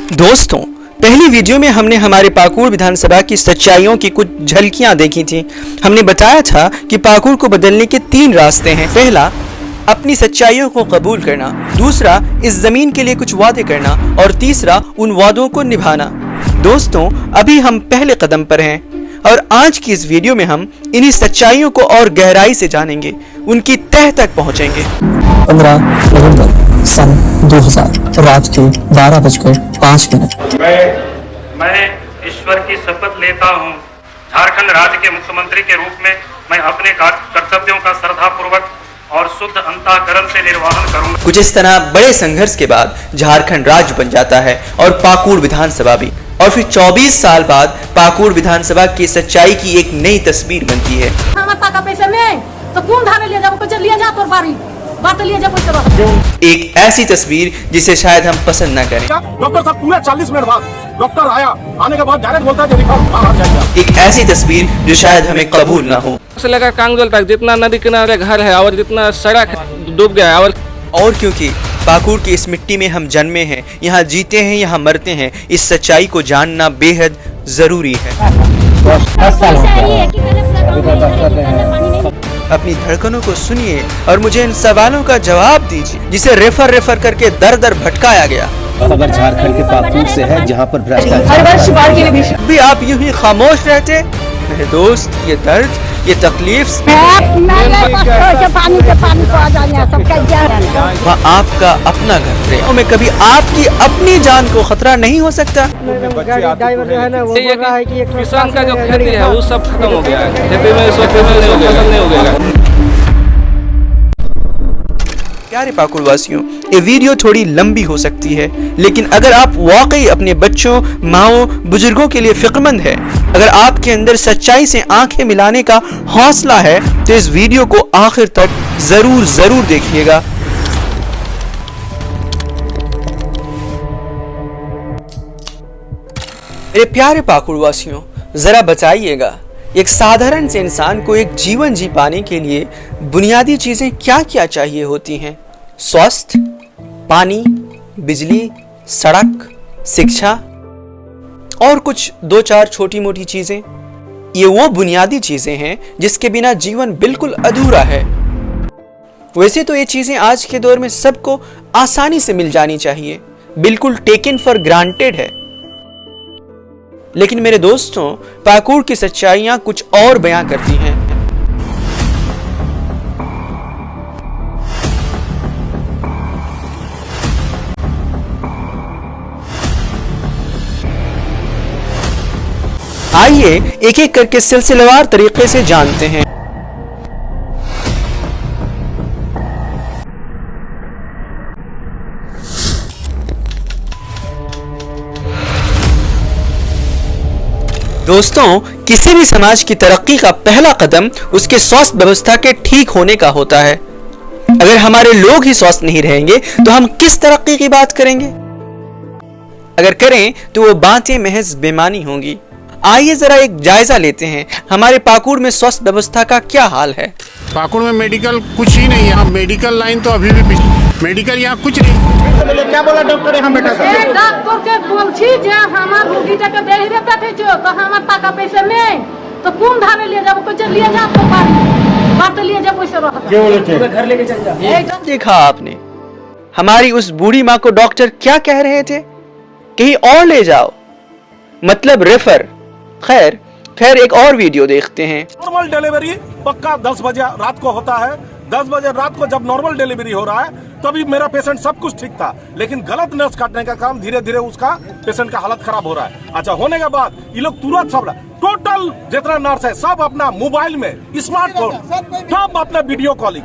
दोस्तों, पहली वीडियो में हमने हमारे पाकुड़ विधानसभा की सच्चाइयों की कुछ झलकियां देखी थी। हमने बताया था कि पाकुड़ को बदलने के 3 रास्ते हैं। पहला, अपनी सच्चाइयों को कबूल करना। दूसरा, इस जमीन के लिए कुछ वादे करना। और तीसरा, उन वादों को निभाना। दोस्तों, अभी हम पहले कदम पर हैं और आज की इस वीडियो में हम इन्हीं सच्चाइयों को और गहराई से जानेंगे, उनकी तह तक पहुंचेंगे। 15 नवंबर सन 2000 रात के 12:05। मैं ईश्वर की शपथ लेता हूँ, झारखंड राज्य के मुख्यमंत्री के रूप में मैं अपने कर्तव्यों का श्रद्धापूर्वक और शुद्ध अंतःकरण से निर्वहन करूंगा। कुछ इस तरह बड़े संघर्ष के बाद झारखंड राज्य बन जाता है और पाकुड़ विधानसभा भी। और फिर 24 साल बाद पाकुड़ विधानसभा की सच्चाई की एक नई तस्वीर बनती है। एक ऐसी तस्वीर जिसे शायद हम पसंद न करें। डॉक्टर साहब पूरे 40 मिनट बाद डॉक्टर आया, आने के बाद डायरेक्ट बोलता है बाहर जाइए। एक ऐसी तस्वीर जो शायद हमें कबूल ना हो। से लेकर कांगजोल तक जितना नदी किनारे घर है और जितना सड़क डूब गया है और क्योंकि पाकुड़ की इस मिट्टी में हम जन्मे हैं, यहाँ जीते हैं, यहाँ मरते हैं, इस सच्चाई को जानना बेहद जरूरी है। अपनी धड़कनों को सुनिए और मुझे इन सवालों का जवाब दीजिए जिसे रेफर करके दर दर भटकाया गया। खबर झारखंड के पाकुड़ से है, जहां पर भ्रष्टाचार भी आप यूं ही खामोश रहते। मेरे दोस्त, ये दर्द, ये तकलीफ वहाँ आपका अपना घर है, में कभी आपकी अपनी जान को खतरा नहीं हो सकता। किसान का जो खेती है वो सब खत्म हो गया है। खेती में इस वक्त नहीं हो गया। प्यारे पाकुड़ वासियों, ये वीडियो थोड़ी लंबी हो सकती है, लेकिन अगर आप वाकई अपने बच्चों, माओ, बुजुर्गों के लिए फिक्रमंद है, अगर आपके अंदर सच्चाई से आंखें मिलाने का हौसला है, तो इस वीडियो को आखिर तक जरूर देखिएगा। मेरे प्यारे पाकुड़ वासियों, जरा बताइएगा, एक साधारण से इंसान को एक जीवन जी पाने के लिए बुनियादी चीजें क्या चाहिए होती हैं? स्वास्थ्य, पानी, बिजली, सड़क, शिक्षा और कुछ 2-4 छोटी मोटी चीजें। ये वो बुनियादी चीजें हैं जिसके बिना जीवन बिल्कुल अधूरा है। वैसे तो ये चीजें आज के दौर में सबको आसानी से मिल जानी चाहिए, बिल्कुल टेकन फॉर ग्रांटेड है। लेकिन मेरे दोस्तों, पाकुड़ की सच्चाइयां कुछ और बयां करती हैं। आइए एक एक करके सिलसिलेवार तरीके से जानते हैं। दोस्तों, किसी भी समाज की तरक्की का पहला कदम उसके स्वास्थ्य व्यवस्था के ठीक होने का होता है। अगर हमारे लोग ही स्वस्थ नहीं रहेंगे तो हम किस तरक्की की बात करेंगे? अगर करें तो वो बातें महज बेमानी होंगी। आइए जरा एक जायजा लेते हैं, हमारे पाकुड़ में स्वास्थ्य व्यवस्था का क्या हाल है। पाकुड़ में मेडिकल कुछ ही नहीं है। मेडिकल लाइन तो अभी भी मेडिकल यहाँ कुछ नहीं। क्या बोला डॉक्टर यहाँ बेटा? डॉक्टर के बोलछी जे हमार रोगी जगह दे ही रहता थे जो तो हमार टाका पैसे नहीं तो कौन धारे ले जाओ, कुछ लिए जा तो बात लिए जा पैसे रहा के बोले थे घर लेके चल जा। देखा आपने, हमारी उस बूढ़ी माँ को डॉक्टर क्या कह रहे थे? कहीं और ले जाओ, मतलब रेफर। खैर एक और वीडियो देखते हैं। नॉर्मल डिलीवरी पक्का 10 बजे रात को होता है। 10 बजे रात को जब नॉर्मल डिलीवरी हो रहा है तभी मेरा पेशेंट सब कुछ ठीक था, लेकिन गलत नर्स काटने का काम धीरे धीरे उसका पेशेंट का हालत खराब हो रहा है। अच्छा, होने के बाद ये लोग तुरंत सब टोटल जितना नर्स है सब अपना मोबाइल में, स्मार्टफोन, सब अपना वीडियो कॉलिंग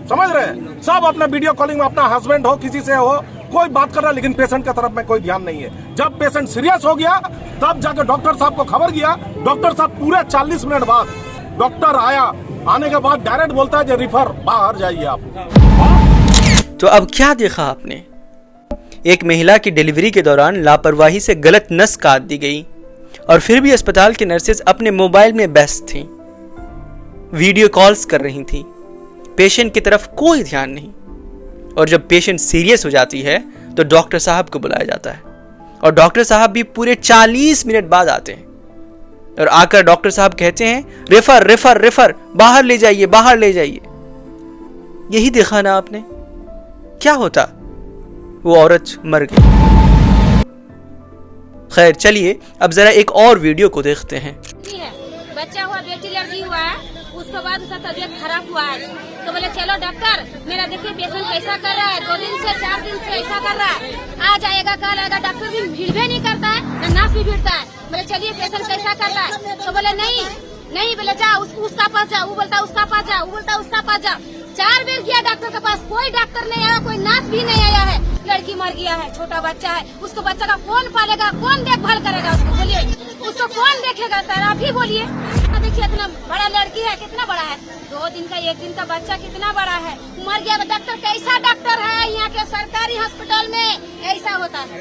समझ रहे हैं, सब अपना वीडियो कॉलिंग में अपना हस्बैंड हो, किसी से हो, कोई बात कर रहा है, लेकिन पेशेंट की तरफ में कोई ध्यान नहीं है। जब पेशेंट सीरियस हो गया तब जाकर डॉक्टर साहब को खबर गया। डॉक्टर साहब पूरे 40 मिनट बाद डॉक्टर आया, आने के बाद डायरेक्ट बोलता है रिफर बाहर जाइए आप। तो अब क्या देखा आपने? एक महिला की डिलीवरी के दौरान लापरवाही से गलत नस काट दी गई और फिर भी अस्पताल के नर्सेज अपने मोबाइल में व्यस्त थीं, वीडियो कॉल्स कर रही थीं, पेशेंट की तरफ कोई ध्यान नहीं। और जब पेशेंट सीरियस हो जाती है तो डॉक्टर साहब को बुलाया जाता है और डॉक्टर साहब भी पूरे 40 मिनट बाद आते हैं और आकर डॉक्टर साहब कहते हैं रेफर रेफर रेफर, बाहर ले जाइए बाहर ले जाइए। यही देखा ना आपने, क्या होता, वो औरत मर गई। खैर चलिए अब जरा एक और वीडियो को देखते हैं। बच्चा हुआ, बेटी लड़की हुआ है, उसके बाद उसका तबीयत खराब हुआ है, तो बोले चलो डॉक्टर मेरा देखिए पेशेंट कैसा कर रहा है, 2 दिन से 4 दिन से ऐसा कर रहा है, आज आएगा कल आएगा। डॉक्टर भी भीड़ भी नहीं करता है, नर्स भी भीड़ता है। बोले चलिए पेशेंट कैसा कर रहा है, तो बोले नहीं बोले जा उसका पास जा, वो बोलता उसका पास जा, वो बोलता उसका पास जा। 4 बार गया डॉक्टर के पास, कोई डॉक्टर नहीं आया, कोई नर्स भी नहीं आया है। लड़की मर गया है, छोटा बच्चा है, उसको बच्चा का कौन पालेगा, कौन देखभाल करेगा उसको, बोलिए उसको कौन देखेगा सर, आप ही बोलिए। देखिए इतना बड़ा लड़की है, कितना बड़ा है, 2 दिन का 1 दिन का बच्चा कितना बड़ा है, मर गया। डॉक्टर कैसा डॉक्टर है यहाँ के सरकारी हॉस्पिटल में, ऐसा होता है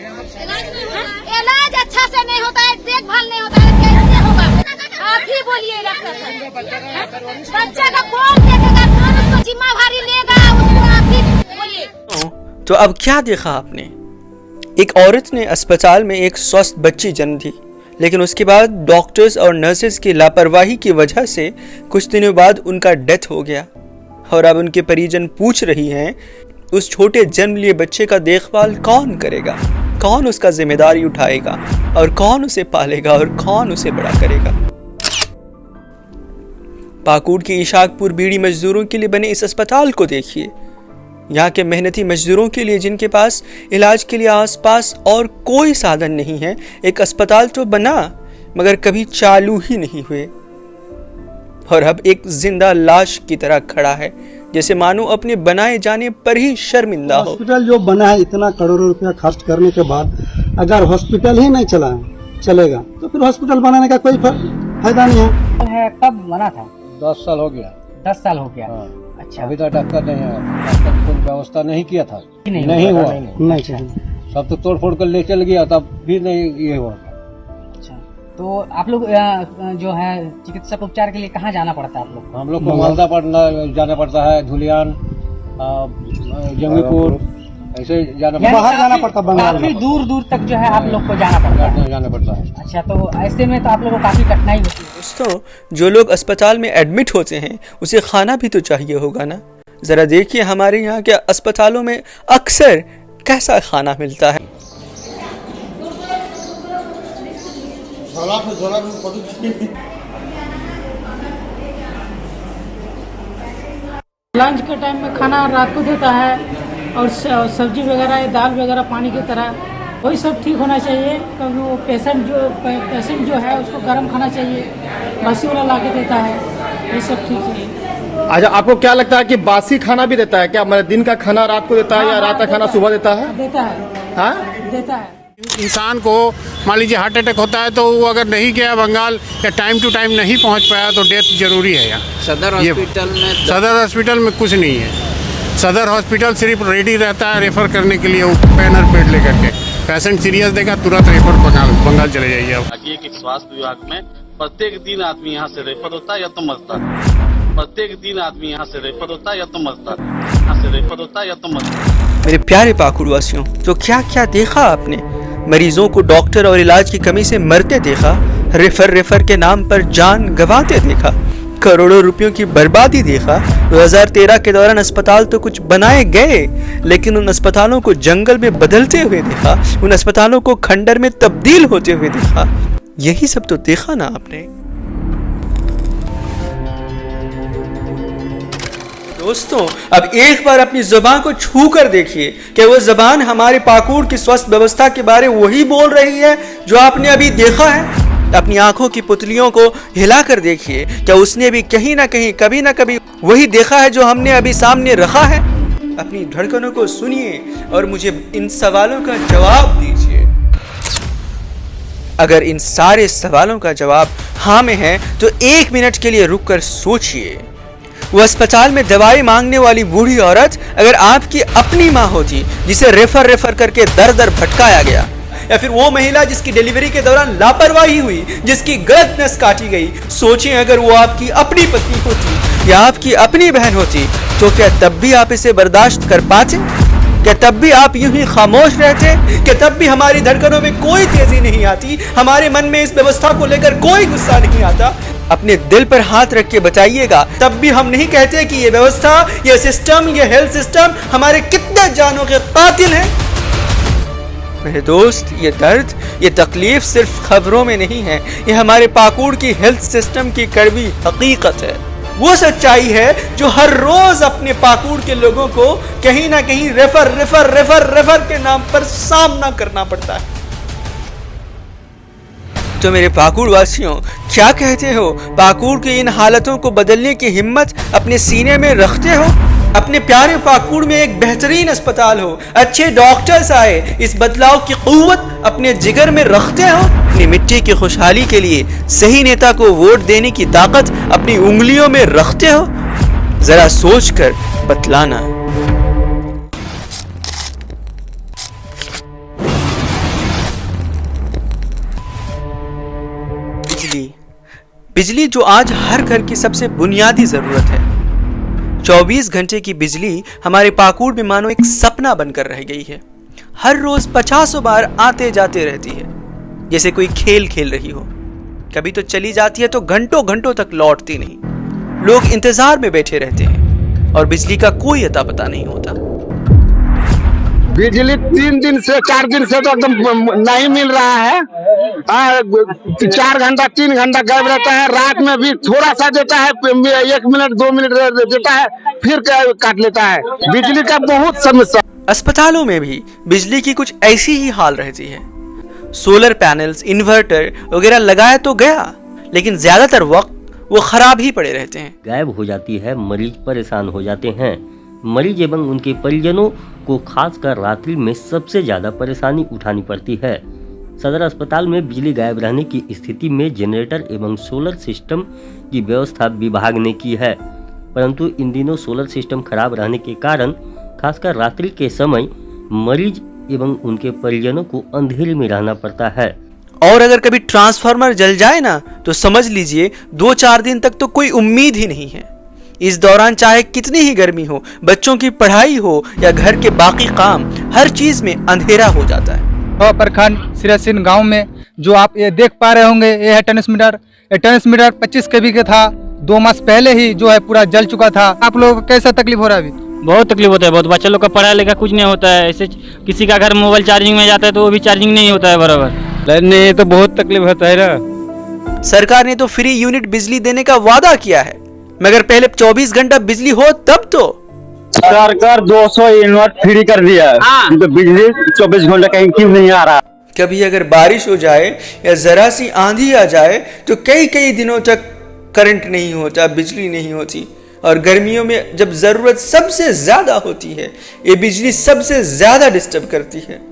इलाज अच्छा से नहीं होता है, देखभाल नहीं होता है, कैसे होगा आप ही बोलिए डॉक्टर साहब। बच्चा का कौन देखेगा, कौन उसको जिम्मेवारी लेगा, उसको आप ही बोलिए। तो अब क्या देखा आपने, एक औरत ने अस्पताल में एक स्वस्थ बच्ची जन्म दी, लेकिन उसके बाद डॉक्टर्स और नर्सेस की लापरवाही की वजह से कुछ दिनों बाद उनका डेथ हो गया और अब उनके परिजन पूछ रही हैं उस छोटे जन्म लिए बच्चे का देखभाल कौन करेगा, कौन उसका जिम्मेदारी उठाएगा और कौन उसे पालेगा और कौन उसे बड़ा करेगा। पाकुड़ के इशाकपुर बीड़ी मजदूरों के लिए बने इस अस्पताल को देखिए, यहाँ के मेहनती मजदूरों के लिए जिनके पास इलाज के लिए आसपास और कोई साधन नहीं है, एक अस्पताल तो बना मगर कभी चालू ही नहीं हुए और अब एक जिंदा लाश की तरह खड़ा है, जैसे मानो अपने बनाए जाने पर ही शर्मिंदा हो। हॉस्पिटल जो बना है इतना करोड़ों रुपया खर्च करने के बाद अगर हॉस्पिटल ही नहीं चलेगा तो फिर हॉस्पिटल बनाने का कोई फायदा नहीं है। कब बना था? 10 साल हो गया। 10 साल हो गया। हाँ। अच्छा, अभी तक डॉक्टर नहीं है, डॉक्टर कोई व्यवस्था नहीं किया था, नहीं हुआ, नहीं चाहिए, सब तो तोड़ फोड़ कर ले चल गया, तब भी नहीं ये हुआ। अच्छा, तो आप लोग जो है चिकित्सक उपचार के लिए कहाँ जाना पड़ता है आप लोग? हम लोग को मालदा जाना पड़ता है, धुलियान, जंगीपुर, ऐसे बाहर जाना पड़ता है, बंगाल काफी दूर दूर तक जो है आप लोग को जाना पड़ता है। अच्छा, तो ऐसे में तो आप लोगों को काफी कठिनाई होती है। दोस्तों, जो लोग अस्पताल में एडमिट होते हैं उसे खाना भी तो चाहिए होगा ना। जरा देखिए हमारे यहाँ के अस्पतालों में अक्सर कैसा खाना मिलता है। लंच के टाइम में खाना रात को देता है और सब्जी वगैरह, दाल वगैरह पानी की तरह, वही सब ठीक होना चाहिए। क्योंकि वो पेशेंट जो है उसको गर्म खाना चाहिए, बासी वाला ला के देता है, ये सब ठीक चाहिए। अच्छा, आपको क्या लगता है कि बासी खाना भी देता है क्या? मतलब दिन का खाना रात को देता है या रात का खाना सुबह देता है? देता है। हाँ, देता है। इंसान को मान लीजिए हार्ट अटैक होता है तो वो अगर नहीं गया बंगाल या टाइम टू टाइम नहीं पहुंच पाया तो डेथ जरूरी है। यहाँ सदर हॉस्पिटल में कुछ नहीं है। सदर हॉस्पिटल सिर्फ रेडी रहता है रेफर करने के लिए, वो पैनर पेड लेकर के पेशेंट सीरियस देगा तुरंत रेफर बंगाल चले जाइए। अब स्वास्थ्य विभाग में प्रत्येक दिन आदमी यहाँ से रेफर होता है या तो मरता है, प्रत्येक दिन आदमी यहाँ से रेफर होता है या तो मरता है, यहाँ से रेफर होता है या तो मरता है। मेरे प्यारे पाकुड़ वासियों, तो क्या क्या देखा आपने? मरीजों को डॉक्टर और इलाज की कमी से मरते देखा, रेफर के नाम पर जान गंवाते देखा, करोड़ों रुपयों की बर्बादी देखा। 2013 के दौरान अस्पताल तो कुछ बनाए गए, लेकिन उन अस्पतालों को जंगल में बदलते हुए देखा, उन अस्पतालों को खंडर में तब्दील होते हुए देखा। यही सब तो देखा ना आपने। दोस्तों, अब एक बार अपनी जुबान को छू कर देखिए कि वो जुबान हमारे पाकुड़ की स्वास्थ्य व्यवस्था के बारे वही बोल रही है जो आपने अभी देखा है। अपनी आंखों की पुतलियों को हिलाकर देखिए, क्या उसने भी कहीं ना कहीं कभी ना कभी वही देखा है जो हमने अभी सामने रखा है? अपनी धड़कनों को सुनिए और मुझे इन सवालों का जवाब दीजिए। अगर इन सारे सवालों का जवाब हाँ में है तो 1 मिनट के लिए रुककर सोचिए। वो अस्पताल में दवाई मांगने वाली बूढ़ी औरत अगर आपकी अपनी माँ होती जिसे रेफर करके दर दर भटकाया गया, या फिर वो महिला जिसकी डिलीवरी के दौरान लापरवाही हुई, जिसकी गलत नस काटी गई, सोचें अगर वो आपकी अपनी पत्नी होती या आपकी अपनी बहन होती तो क्या तब भी आप इसे बर्दाश्त कर पाते? क्या तब भी आप यूं ही खामोश रहते? क्या तब भी हमारी धड़कनों में कोई तेजी नहीं आती? हमारे मन में इस व्यवस्था को लेकर कोई गुस्सा नहीं आता? अपने दिल पर हाथ रख के बताइएगा, तब भी हम नहीं कहते कि ये व्यवस्था, ये सिस्टम, ये हेल्थ सिस्टम हमारे कितने जानों के कातिल हैं? मेरे दोस्त, ये दर्द, ये तकलीफ सिर्फ खबरों में नहीं है, ये हमारे पाकुड़ की हेल्थ सिस्टम की कड़वी हकीकत है। वो सच्चाई है जो हर रोज अपने पाकुड़ के लोगों को कहीं ना कहीं रेफर के नाम पर सामना करना पड़ता है। तो मेरे पाकुड़ वासियों, क्या कहते हो? पाकुड़ की इन हालतों को बदलने की हिम्मत अपने सीने में रखते हो? अपने प्यारे पाकुड़ में एक बेहतरीन अस्पताल हो, अच्छे डॉक्टर्स आए, इस बदलाव की कुव्वत अपने जिगर में रखते हो? अपनी मिट्टी की खुशहाली के लिए सही नेता को वोट देने की ताकत अपनी उंगलियों में रखते हो? जरा सोच कर बतलाना। बिजली जो आज हर घर की सबसे बुनियादी जरूरत है। 24 घंटे की बिजली हमारे पाकुड़ में मानो एक सपना बनकर रह गई है। हर रोज 50 बार आते जाते रहती है, जैसे कोई खेल खेल रही हो। कभी तो चली जाती है तो घंटों घंटों तक लौटती नहीं। लोग इंतजार में बैठे रहते हैं और बिजली का कोई अता पता नहीं होता। बिजली 3 दिन से 4 दिन से तो एकदम नहीं मिल रहा है। 4 घंटा 3 घंटा गायब रहता है। रात में भी थोड़ा सा देता है, 1 मिनट 2 मिनट देता है, फिर काट लेता है। बिजली का बहुत समस्या। अस्पतालों में भी बिजली की कुछ ऐसी ही हाल रहती है। सोलर पैनल्स, इन्वर्टर वगैरह लगाया तो गया, लेकिन ज्यादातर वक्त वो खराब ही पड़े रहते हैं। गायब हो जाती है, मरीज परेशान हो जाते हैं। मरीज एवं उनके परिजनों को खासकर रात्रि में सबसे ज्यादा परेशानी उठानी पड़ती है। सदर अस्पताल में बिजली गायब रहने की स्थिति में जनरेटर एवं सोलर सिस्टम की व्यवस्था विभाग ने की है, परंतु इन दिनों सोलर सिस्टम खराब रहने के कारण खासकर रात्रि के समय मरीज एवं उनके परिजनों को अंधेरे में रहना पड़ता है। और अगर कभी ट्रांसफार्मर जल जाए ना, तो समझ लीजिए 2-4 दिन तक तो कोई उम्मीद ही नहीं है। इस दौरान चाहे कितनी ही गर्मी हो, बच्चों की पढ़ाई हो या घर के बाकी काम, हर चीज में अंधेरा हो जाता है। प्रखंड सिरासिन गांव में जो आप ये देख पा रहे होंगे, ये है ट्रांसमीटर। ये ट्रांसमीटर 25 kV का था। 2 मास पहले ही जो है पूरा जल चुका था। आप लोगों को कैसा तकलीफ हो रहा है अभी? बहुत तकलीफ होता है, बहुत। बच्चा लोग का पढ़ाई लिखा कुछ नहीं होता है। ऐसे किसी का घर मोबाइल चार्जिंग में जाता है तो वो भी चार्जिंग नहीं होता है बराबर। नहीं तो बहुत तकलीफ होता है ना। सरकार ने तो फ्री यूनिट बिजली देने का वादा किया है, मगर पहले 24 घंटा बिजली हो तब तो। सरकार 200 यूनिट फ्री कर दिया है, तो बिजली 24 घंटे कहीं क्यों नहीं आ रहा? कभी अगर बारिश हो जाए या जरा सी आंधी आ जाए तो कई दिनों तक करंट नहीं होता, बिजली नहीं होती। और गर्मियों में जब जरूरत सबसे ज्यादा होती है, ये बिजली सबसे ज्यादा डिस्टर्ब करती है।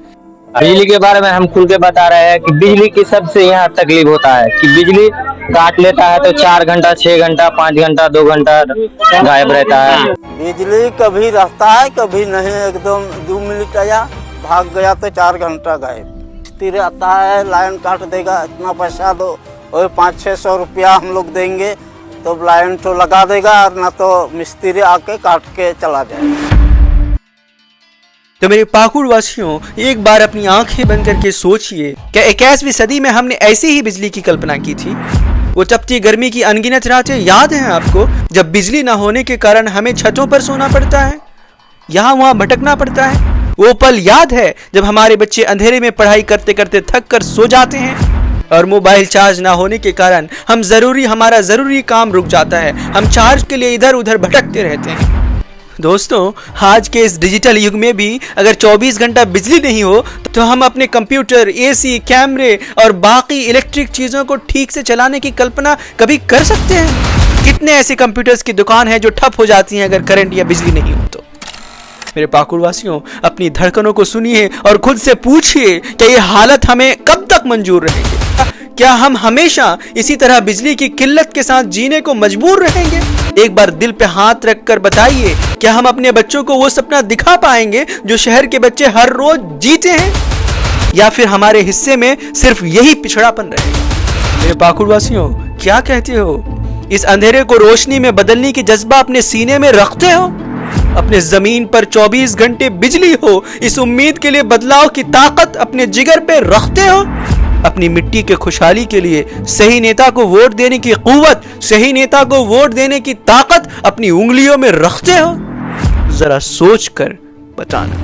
बिजली के बारे में हम खुल के बता रहे हैं कि बिजली की सबसे यहाँ तकलीफ होता है कि बिजली काट लेता है तो 4 घंटा 6 घंटा 5 घंटा 2 घंटा गायब रहता है। बिजली कभी रहता है कभी नहीं, एकदम 2 मिनट आया भाग गया तो 4 घंटा गायब। स्थिर आता है, लाइन काट देगा, इतना पैसा दो, और 500-600 रुपया हम लोग देंगे तो लाइन तो लगा देगा, और ना तो मिस्त्री आके काट के चला जाएगा। तो मेरे पाकुड़ वासियों, एक बार अपनी आंखें बंद करके सोचिए, क्या 21वीं सदी में हमने ऐसी ही बिजली की कल्पना की थी? वो तपती गर्मी की अनगिनत रातें याद हैं आपको, जब बिजली ना होने के कारण हमें छतों पर सोना पड़ता है, यहाँ वहां भटकना पड़ता है? वो पल याद है जब हमारे बच्चे अंधेरे में पढ़ाई करते करते थक कर सो जाते हैं और मोबाइल चार्ज ना होने के कारण हमारा जरूरी काम रुक जाता है, हम चार्ज के लिए इधर उधर भटकते रहते हैं। दोस्तों, आज के इस डिजिटल युग में भी अगर 24 घंटा बिजली नहीं हो तो हम अपने कंप्यूटर, एसी, कैमरे और बाकी इलेक्ट्रिक चीजों को ठीक से चलाने की कल्पना कभी कर सकते हैं? कितने ऐसे कंप्यूटर्स की दुकान है जो ठप हो जाती हैं अगर करंट या बिजली नहीं हो तो। मेरे पाकुड़ वासियों, अपनी धड़कनों को सुनिए और खुद से पूछिए कि ये हालत हमें कब तक मंजूर रहेगी? क्या हम हमेशा इसी तरह बिजली की किल्लत के साथ जीने को मजबूर रहेंगे? एक बार दिल पे हाथ रखकर बताइए, क्या हम अपने बच्चों को वो सपना दिखा पाएंगे जो शहर के बच्चे हर रोज जीते हैं, या फिर हमारे हिस्से में सिर्फ यही पिछड़ापन रहेगा? मेरे पाकुड़ वासियों, क्या कहते हो? इस अंधेरे को रोशनी में बदलने की जज्बा अपने सीने में रखते हो? अपने जमीन पर 24 घंटे बिजली हो, इस उम्मीद के लिए बदलाव की ताकत अपने जिगर पे रखते हो? अपनी मिट्टी के खुशहाली के लिए सही नेता को वोट देने की कुव्वत, सही नेता को वोट देने की ताकत अपनी उंगलियों में रखते हो? जरा सोच कर बताना।